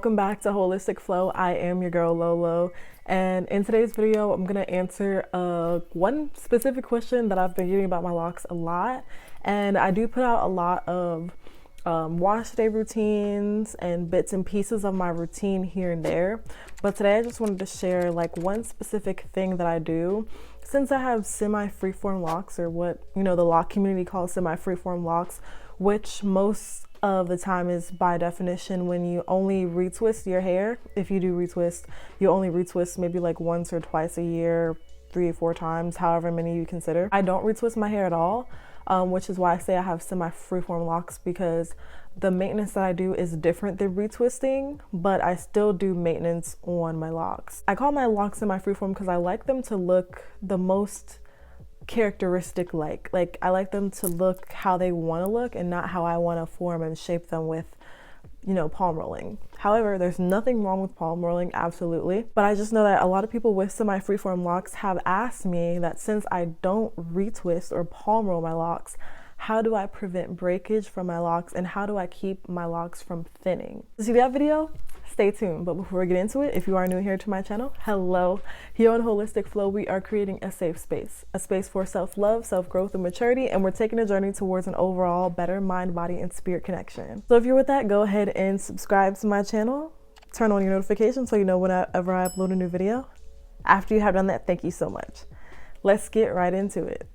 Welcome back to Holistic Flow. I am your girl Lolo, and in today's video I'm gonna answer one specific question that I've been getting about my locks a lot. And I do put out a lot of wash day routines and bits and pieces of my routine here and there, but today I just wanted to share like one specific thing that I do since I have semi-freeform locks, or what the lock community calls semi-freeform locks, which most of the time is by definition when you only retwist your hair. If you do retwist, you only retwist maybe like once or twice a year, 3 or 4 times, however many you consider. I don't retwist my hair at all, which is why I say I have semi-freeform locks, because the maintenance that I do is different than retwisting, but I still do maintenance on my locks. I call my locks semi-freeform because I like them to look the most characteristic like I like them to look how they want to look and not how I want to form and shape them with palm rolling. However, there's nothing wrong with palm rolling, absolutely, but I just know that a lot of people with semi-freeform locks have asked me that since I don't retwist or palm roll my locks, how do I prevent breakage from my locks and how do I keep my locks from thinning? To see that video, stay tuned. But before we get into it, if you are new here to my channel, hello. Here on Holistic Flow, we are creating a safe space, a space for self-love, self-growth, and maturity, and we're taking a journey towards an overall better mind, body, and spirit connection. So if you're with that, go ahead and subscribe to my channel, turn on your notifications so you know whenever I upload a new video. After you have done that, thank you so much. Let's get right into it.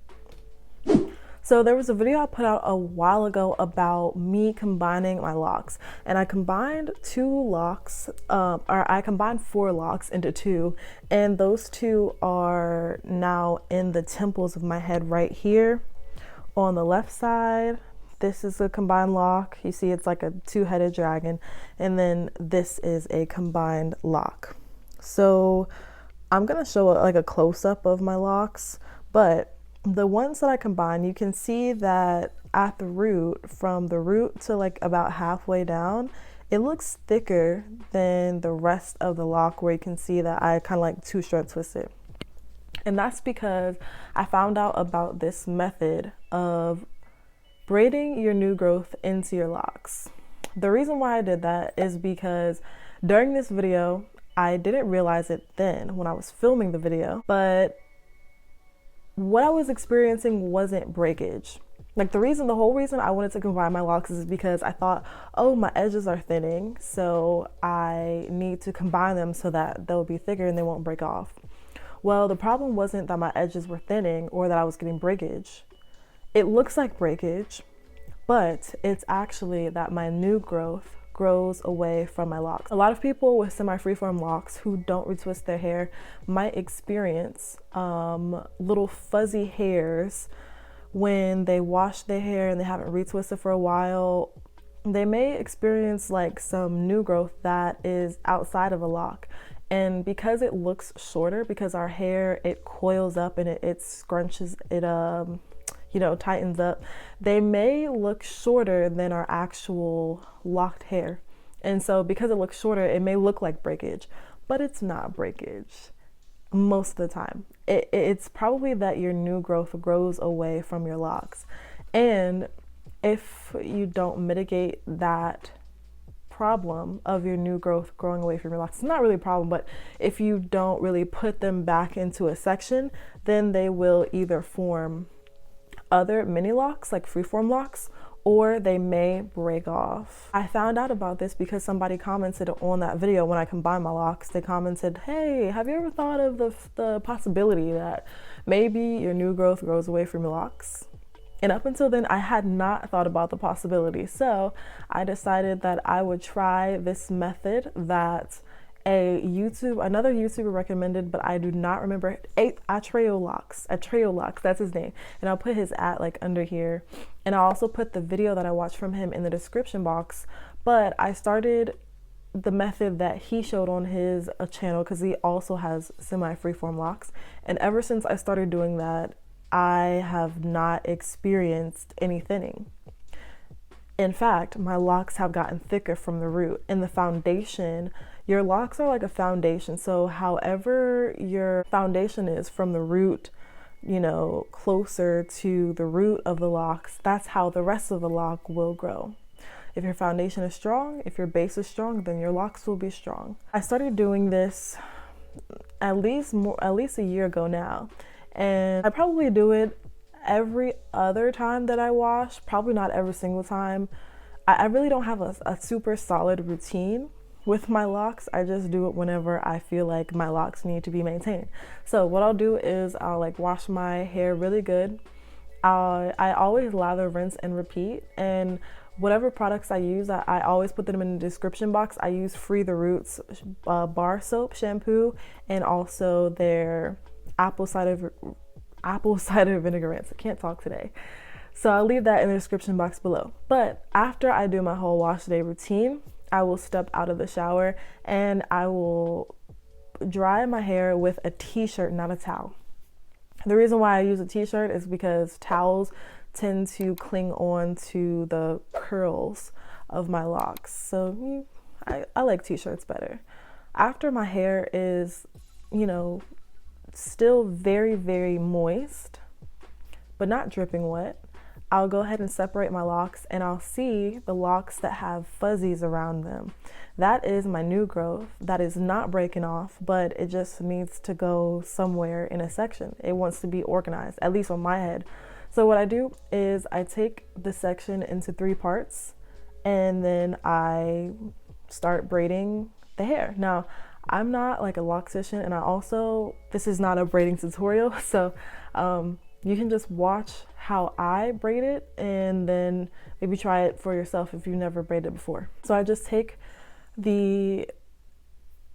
So there was a video I put out a while ago about me combining my locks, and I combined 4 locks into 2, and those 2 are now in the temples of my head right here on the left side. This is a combined lock. You see it's like a 2-headed dragon, and then this is a combined lock. So I'm gonna show like a close-up of my locks, but the ones that I combine, you can see that at the root, from the root to like about halfway down, it looks thicker than the rest of the lock, where you can see that I kind of like 2-strut twist it. And that's because I found out about this method of braiding your new growth into your locks. The reason why I did that is because during this video, I didn't realize it then when I was filming the video, but what I was experiencing wasn't breakage. Like the whole reason I wanted to combine my locks is because I thought, oh, my edges are thinning, so I need to combine them so that they'll be thicker and they won't break off. Well, the problem wasn't that my edges were thinning or that I was getting breakage. It looks like breakage, but it's actually that my new growth grows away from my locks. A lot of people with semi-freeform locks who don't retwist their hair might experience little fuzzy hairs when they wash their hair and they haven't retwisted for a while. They may experience like some new growth that is outside of a lock, and because it looks shorter, because our hair, it coils up and it scrunches, it tightens up, they may look shorter than our actual locked hair. And so because it looks shorter, it may look like breakage, but it's not breakage most of the time. It's probably that your new growth grows away from your locks. And if you don't mitigate that problem of your new growth growing away from your locks, it's not really a problem, but if you don't really put them back into a section, then they will either form other mini locks like freeform locks, or they may break off. I found out about this because somebody commented on that video when I combined my locks. They commented, hey, have you ever thought of the possibility that maybe your new growth grows away from your locks? And up until then, I had not thought about the possibility. So I decided that I would try this method that another YouTuber recommended, but I do not remember. Atreo Locs, that's his name, and I'll put his @ like under here, and I'll also put the video that I watched from him in the description box. But I started the method that he showed on his channel because he also has semi-freeform locks, and ever since I started doing that, I have not experienced any thinning. In fact, my locks have gotten thicker from the root. And the foundation, your locks are like a foundation. So however your foundation is from the root, closer to the root of the locks, that's how the rest of the lock will grow. If your foundation is strong, if your base is strong, then your locks will be strong. I started doing this at least a year ago now, and I probably do it every other time that I wash, probably not every single time. I really don't have a super solid routine with my locks. I just do it whenever I feel like my locks need to be maintained. So what I'll do is I'll like wash my hair really good. I always lather, rinse, and repeat. And whatever products I use, I always put them in the description box. I use Free the Roots bar soap shampoo, and also their apple cider vinegar rinse. I can't talk today. So I'll leave that in the description box below. But after I do my whole wash day routine, I will step out of the shower and I will dry my hair with a t-shirt, not a towel. The reason why I use a t-shirt is because towels tend to cling on to the curls of my locks. So I like t-shirts better. After my hair is, still very, very moist, but not dripping wet, I'll go ahead and separate my locks, and I'll see the locks that have fuzzies around them. That is my new growth. That is not breaking off, but it just needs to go somewhere in a section. It wants to be organized, at least on my head. So what I do is I take the section into 3 parts, and then I start braiding the hair. Now, I'm not like a loctician, and this is not a braiding tutorial, so you can just watch how I braid it and then maybe try it for yourself if you've never braided before. So I just take the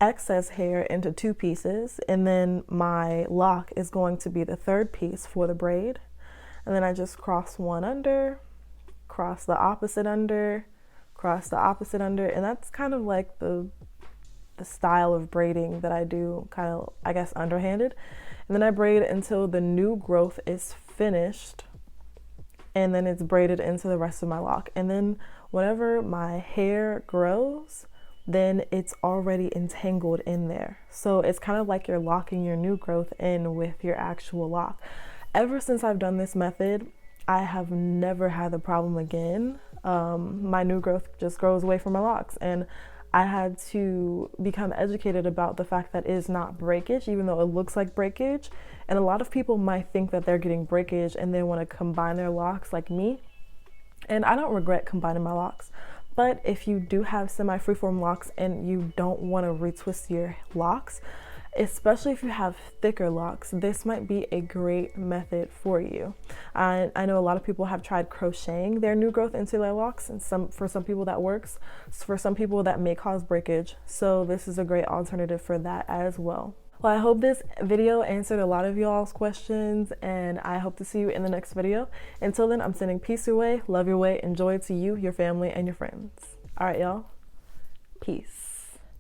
excess hair into 2 pieces, and then my lock is going to be the 3rd piece for the braid. And then I just cross one under, cross the opposite under, cross the opposite under, and that's kind of like the style of braiding that I do, kind of, I guess, underhanded. And then I braid until the new growth is finished, and then it's braided into the rest of my lock. And then whenever my hair grows, then it's already entangled in there. So it's kind of like you're locking your new growth in with your actual lock. Ever since I've done this method, I have never had the problem again. My new growth just grows away from my locks, and I had to become educated about the fact that it is not breakage, even though it looks like breakage. And a lot of people might think that they're getting breakage and they want to combine their locks like me. And I don't regret combining my locks. But if you do have semi-freeform locks and you don't want to retwist your locks, especially if you have thicker locks, this might be a great method for you. I know a lot of people have tried crocheting their new growth into their locks, and for some people that works. For some people that may cause breakage, so this is a great alternative for that as well. Well, I hope this video answered a lot of y'all's questions, and I hope to see you in the next video. Until then, I'm sending peace your way, love your way, and joy to you, your family, and your friends. All right, y'all. Peace.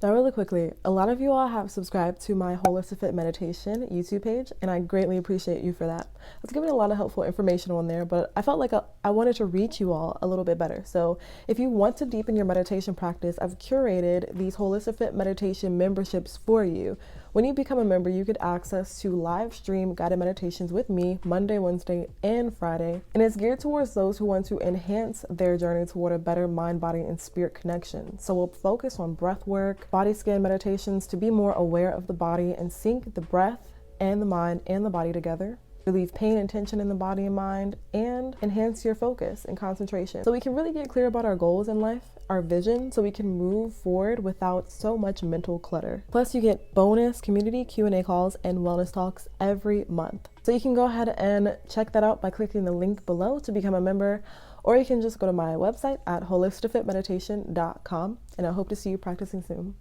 Now, really quickly, a lot of you all have subscribed to my Holistic Fit Meditation YouTube page, and I greatly appreciate you for that. I was giving a lot of helpful information on there, but I felt like I wanted to reach you all a little bit better. So if you want to deepen your meditation practice, I've curated these Holistic Fit Meditation memberships for you. When you become a member, you get access to live stream guided meditations with me Monday, Wednesday, and Friday. And it's geared towards those who want to enhance their journey toward a better mind, body, and spirit connection. So we'll focus on breath work, body scan meditations to be more aware of the body and sync the breath and the mind and the body together. Relieve pain and tension in the body and mind, and enhance your focus and concentration. So we can really get clear about our goals in life, our vision, so we can move forward without so much mental clutter. Plus, you get bonus community Q&A calls and wellness talks every month. So you can go ahead and check that out by clicking the link below to become a member, or you can just go to my website at holisticfitmeditation.com, and I hope to see you practicing soon.